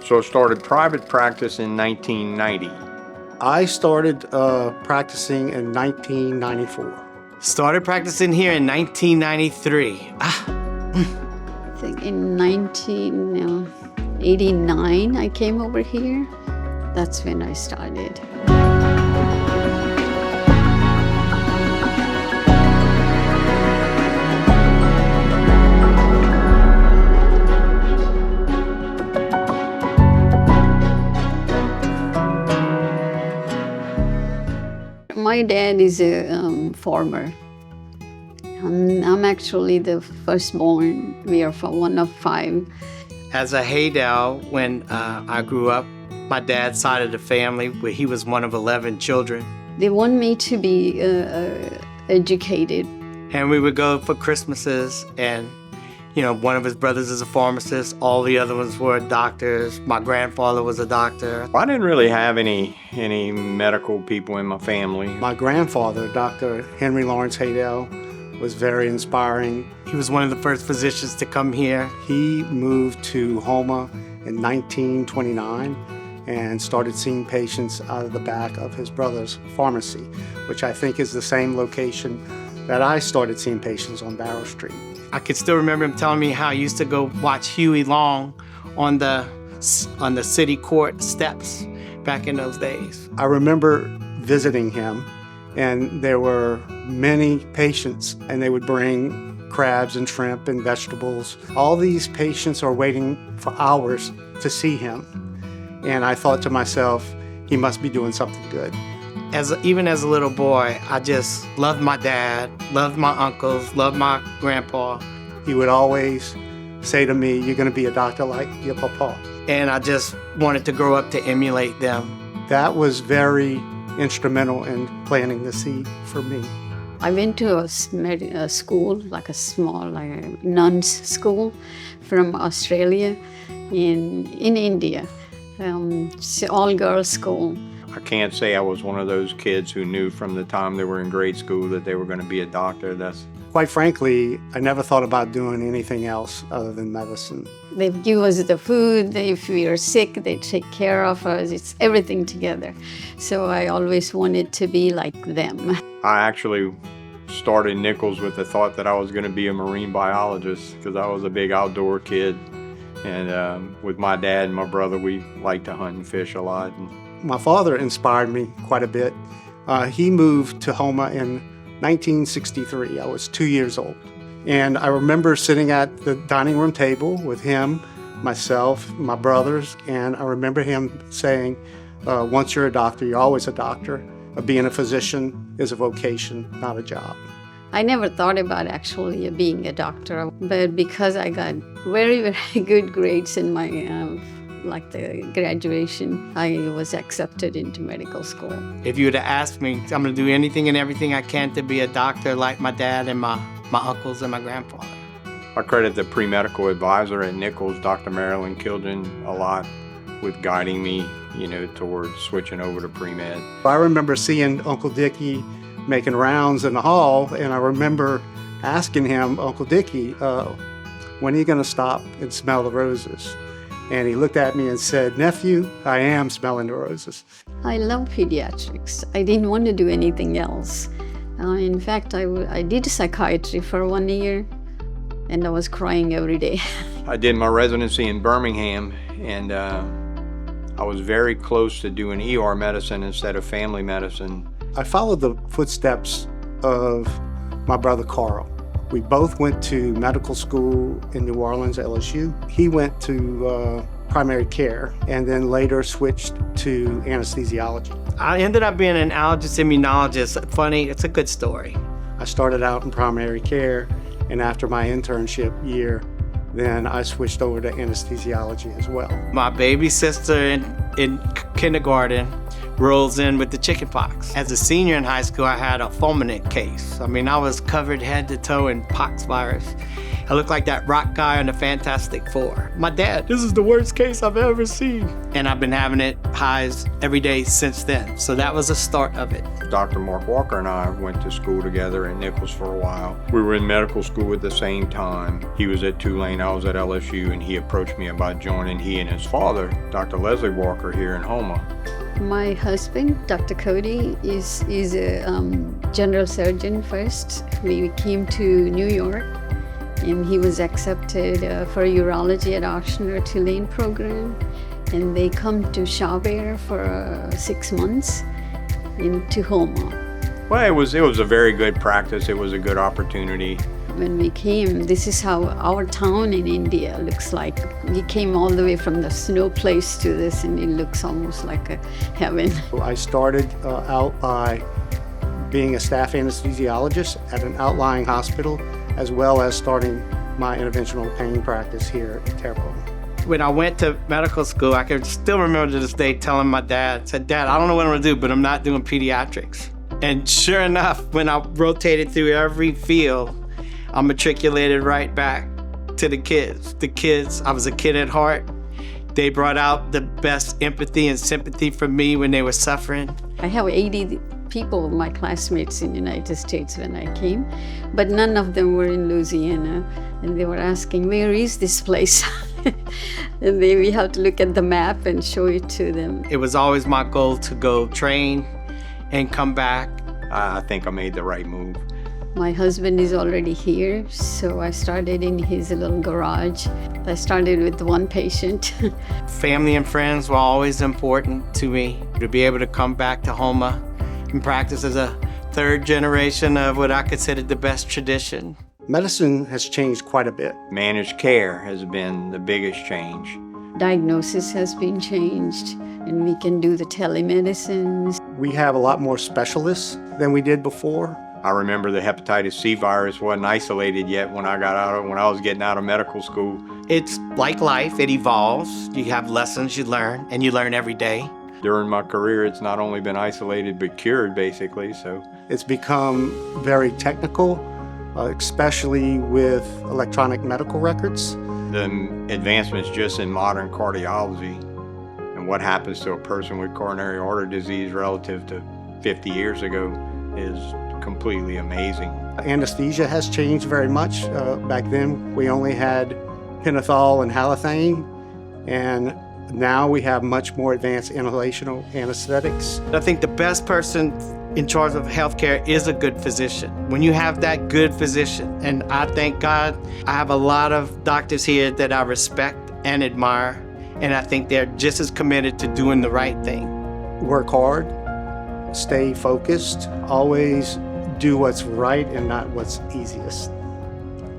So I started private practice in 1990. I started practicing in 1994. Started practicing here in 1993. I think in 1989 I came over here. That's when I started. My dad is a farmer. I'm actually the firstborn. We are one of 5. As a Haydell, when I grew up, my dad's side of the family, where he was one of 11 children. They want me to be educated. And we would go for Christmases, and one of his brothers is a pharmacist. All the other ones were doctors. My grandfather was a doctor. I didn't really have any medical people in my family. My grandfather, Dr. Henry Lawrence Haydell, was very inspiring. He was one of the first physicians to come here. He moved to Houma in 1929 and started seeing patients out of the back of his brother's pharmacy, which I think is the same location that I started seeing patients on Barrow Street. I could still remember him telling me how he used to go watch Huey Long on the city court steps back in those days. I remember visiting him, and there were many patients, and they would bring crabs and shrimp and vegetables. All these patients are waiting for hours to see him. And I thought to myself, he must be doing something good. Even as a little boy, I just loved my dad, loved my uncles, loved my grandpa. He would always say to me, "You're going to be a doctor like your papa." And I just wanted to grow up to emulate them. That was very instrumental in planting the seed for me. I went to a school, like a small nuns school from Australia in India. It's all-girls school. I can't say I was one of those kids who knew from the time they were in grade school that they were going to be a doctor. Quite frankly, I never thought about doing anything else other than medicine. They give us the food. If we are sick, they take care of us. It's everything together. So I always wanted to be like them. I actually started Nichols with the thought that I was going to be a marine biologist because I was a big outdoor kid. And with my dad and my brother, we liked to hunt and fish a lot. My father inspired me quite a bit. He moved to Houma in 1963. I was 2 years old. And I remember sitting at the dining room table with him, myself, my brothers, and I remember him saying, once you're a doctor, you're always a doctor. Being a physician is a vocation, not a job. I never thought about actually being a doctor, but because I got very, very good grades in my the graduation, I was accepted into medical school. If you would have asked me, I'm going to do anything and everything I can to be a doctor like my dad and my uncles and my grandfather. I credit the pre-medical advisor at Nichols, Dr. Marilyn Kildren, a lot with guiding me, towards switching over to pre-med. I remember seeing Uncle Dickie making rounds in the hall, and I remember asking him, "Uncle Dickie, when are you going to stop and smell the roses?" And he looked at me and said, "Nephew, I am smelling the roses." I love pediatrics. I didn't want to do anything else. In fact, I did psychiatry for 1 year, and I was crying every day. I did my residency in Birmingham, and I was very close to doing ER medicine instead of family medicine. I followed the footsteps of my brother Carl. We both went to medical school in New Orleans, LSU. He went to primary care and then later switched to anesthesiology. I ended up being an allergist immunologist. Funny, it's a good story. I started out in primary care, and after my internship year, then I switched over to anesthesiology as well. My baby sister in kindergarten rolls in with the chickenpox. As a senior in high school, I had a fulminant case. I was covered head to toe in pox virus. I look like that rock guy on the Fantastic Four. My dad, this is the worst case I've ever seen. And I've been having it highs every day since then. So that was the start of it. Dr. Mark Walker and I went to school together at Nichols for a while. We were in medical school at the same time. He was at Tulane, I was at LSU, and he approached me about joining he and his father, Dr. Leslie Walker, here in Houma. My husband, Dr. Cody, is a general surgeon first. We came to New York, and he was accepted for urology at Ochsner Tulane program. And they come to Chabert for 6 months into Houma. Well, it was a very good practice. It was a good opportunity. When we came, this is how our town in India looks like. We came all the way from the snow place to this, and it looks almost like a heaven. I started out by being a staff anesthesiologist at an outlying hospital, as well as starting my interventional pain practice here at Terrebonne. When I went to medical school, I can still remember to this day telling my dad, said, "Dad, I don't know what I'm gonna do, but I'm not doing pediatrics." And sure enough, when I rotated through every field, I matriculated right back to the kids. The kids, I was a kid at heart. They brought out the best empathy and sympathy for me when they were suffering. I have 80 people, my classmates in the United States when I came, but none of them were in Louisiana. And they were asking, where is this place? And then we have to look at the map and show it to them. It was always my goal to go train and come back. I think I made the right move. My husband is already here, so I started in his little garage. I started with one patient. Family and friends were always important to me. To be able to come back to Houma and practice as a third generation of what I considered the best tradition. Medicine has changed quite a bit. Managed care has been the biggest change. Diagnosis has been changed, and we can do the telemedicines. We have a lot more specialists than we did before. I remember the hepatitis C virus wasn't isolated yet when I was getting out of medical school. It's like life, it evolves. You have lessons you learn, and you learn every day. During my career, it's not only been isolated, but cured, basically, so. It's become very technical, especially with electronic medical records. The advancements just in modern cardiology and what happens to a person with coronary artery disease relative to 50 years ago is completely amazing. Anesthesia has changed very much. Back then, we only had pentothal and halothane, and now we have much more advanced inhalational anesthetics. I think the best person in charge of healthcare is a good physician. When you have that good physician, and I thank God, I have a lot of doctors here that I respect and admire, and I think they're just as committed to doing the right thing. Work hard, stay focused, always do what's right and not what's easiest.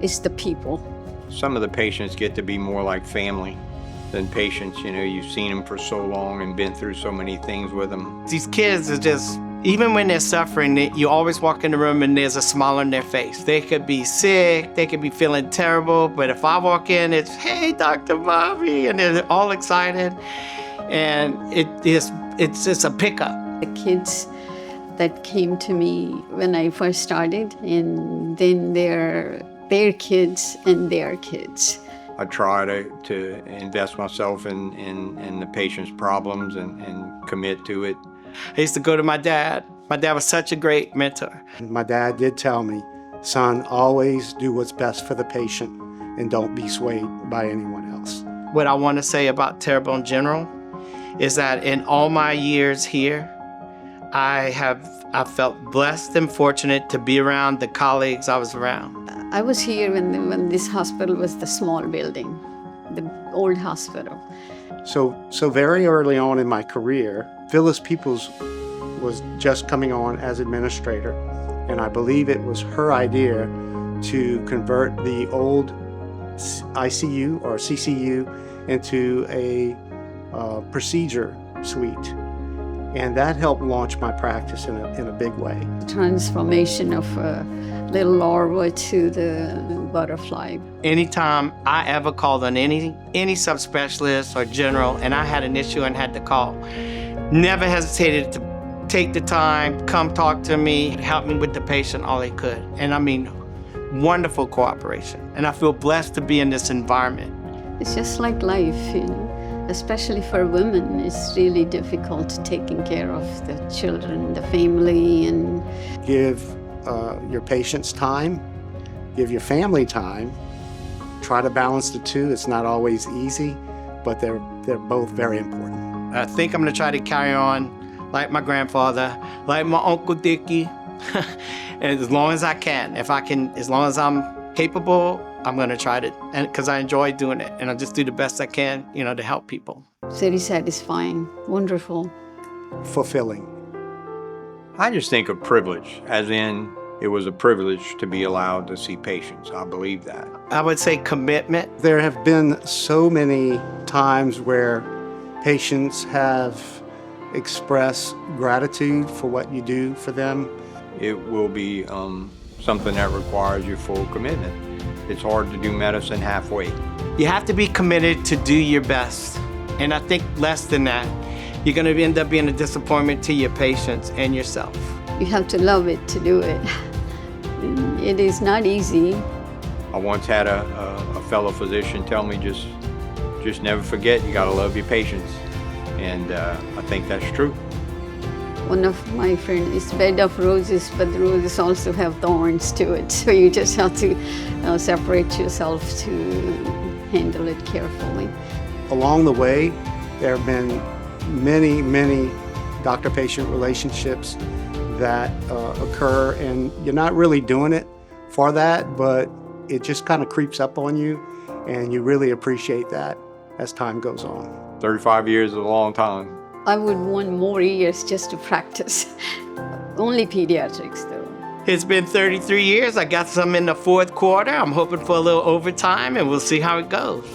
It's the people. Some of the patients get to be more like family than patients. You know, you've seen them for so long and been through so many things with them. These kids are just, even when they're suffering, you always walk in the room and there's a smile on their face. They could be sick, they could be feeling terrible, but if I walk in, it's, "Hey, Dr. Bobby," and they're all excited. And it's just a pickup. The kids that came to me when I first started, and then their kids and their kids. I try to invest myself in the patient's problems and commit to it. I used to go to my dad. My dad was such a great mentor. My dad did tell me, "Son, always do what's best for the patient and don't be swayed by anyone else." What I want to say about Terrebonne General is that in all my years here, I felt blessed and fortunate to be around the colleagues I was around. I was here when this hospital was the small building, the old hospital. So very early on in my career, Phyllis Peoples was just coming on as administrator, and I believe it was her idea to convert the old ICU or CCU into a procedure suite. And that helped launch my practice in a big way. The transformation of little larva to the butterfly. Anytime I ever called on any subspecialist or general and I had an issue and had to call, never hesitated to take the time, come talk to me, help me with the patient all they could. And I mean, wonderful cooperation. And I feel blessed to be in this environment. It's just like life, especially for women. It's really difficult taking care of the children, the family, and Give your patients time, give your family time. Try to balance the two. It's not always easy, but they're both very important. I think I'm gonna try to carry on like my grandfather, like my Uncle Dickie, and as long as I can. If I can, as long as I'm capable, I'm gonna try to, and because I enjoy doing it, and I'll just do the best I can, to help people. it's very satisfying, wonderful. Fulfilling. I just think of privilege, as in it was a privilege to be allowed to see patients. I believe that. I would say commitment. There have been so many times where patients have expressed gratitude for what you do for them. It will be something that requires your full commitment. It's hard to do medicine halfway. You have to be committed to do your best. And I think less than that, you're gonna end up being a disappointment to your patients and yourself. You have to love it to do it. It is not easy. I once had a fellow physician tell me just never forget, you gotta love your patients. And I think that's true. One of my friends is bed of roses, but the roses also have thorns to it. So you just have to separate yourself to handle it carefully. Along the way, there have been many, many doctor-patient relationships that occur, and you're not really doing it for that, but it just kind of creeps up on you, and you really appreciate that as time goes on. 35 years is a long time. I would want more years just to practice. Only pediatrics, though. It's been 33 years. I got some in the fourth quarter. I'm hoping for a little overtime, and we'll see how it goes.